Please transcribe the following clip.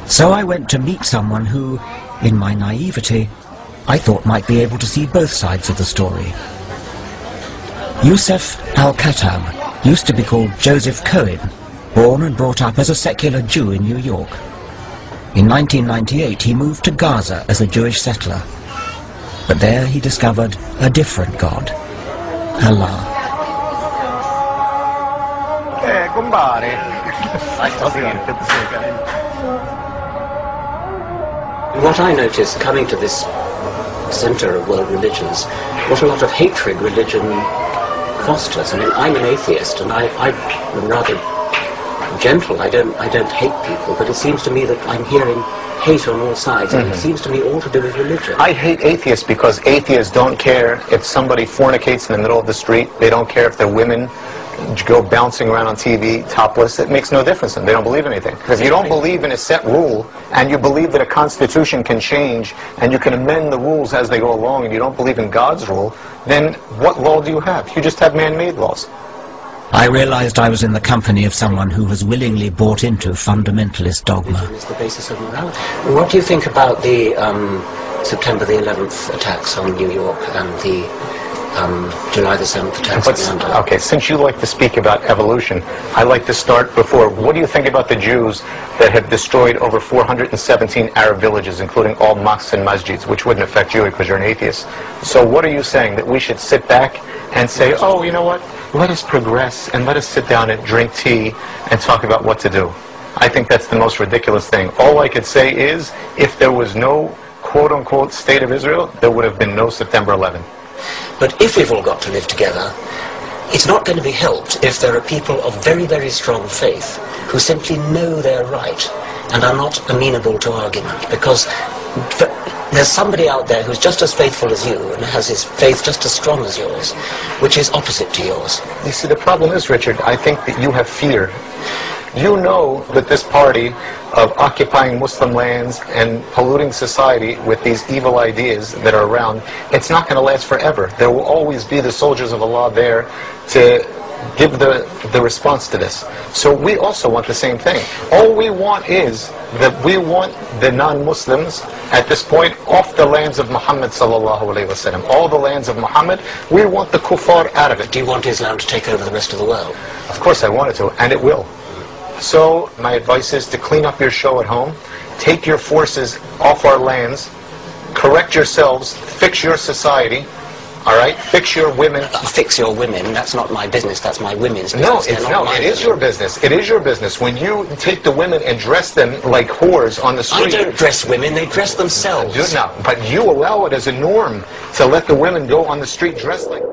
So I went to meet someone who, in my naivety, I thought might be able to see both sides of the story. Yusuf al-Khattab used to be called Joseph Cohen, born and brought up as a secular Jew in New York. In 1998 he moved to Gaza as a Jewish settler, but there he discovered a different God, Allah. What I noticed coming to this center of world religions, what a lot of hatred religion fosters. I mean, I'm an atheist, and I'm rather gentle. I don't hate people, but it seems to me that I'm hearing hate on all sides, and it seems to me all to do with religion. I hate atheists because atheists don't care if somebody fornicates in the middle of the street. They don't care if they're women go bouncing around on TV topless. It makes no difference to them. They don't believe anything. If you don't believe in a set rule, and you believe that a constitution can change, and you can amend the rules as they go along, and you don't believe in God's rule, then what law do you have? You just have man-made laws. I realized I was in the company of someone who has willingly bought into fundamentalist dogma. Is the basis of morality. What do you think about the September the 11th attacks on New York and the July the 7th attacks in London? Okay, since you like to speak about evolution, I like to start before. What do you think about the Jews that have destroyed over 417 Arab villages, including all mosques and masjids, which wouldn't affect you because you're an atheist? So what are you saying, that we should sit back and say, oh, you know what, let us progress and let us sit down and drink tea and talk about what to do? I think that's the most ridiculous thing. All I could say is, if there was no quote-unquote state of Israel, there would have been no September 11th. But if we've all got to live together, it's not going to be helped if there are people of very, very strong faith who simply know they're right and are not amenable to argument, because there's somebody out there who's just as faithful as you and has his faith just as strong as yours, which is opposite to yours. You see, the problem is, Richard, I think that you have fear. You know that this party of occupying Muslim lands and polluting society with these evil ideas that are around, it's not going to last forever. There will always be the soldiers of Allah there to give the response to this. So we also want the same thing. All we want is that we want the non-Muslims at this point off the lands of Muhammad sallallahu alaihi wasallam. All the lands of Muhammad, we want the kuffar out of it. Do you want Islam to take over the rest of the world? Of course I want it to, and it will. So my advice is to clean up your show at home, take your forces off our lands, correct yourselves, fix your society, all right? Fix your women. Fix your women, that's not my business, that's my women's business. It is your business. It is your business. When you take the women and dress them like whores on the street. I don't dress women, they dress themselves. But you allow it as a norm to let the women go on the street dressed like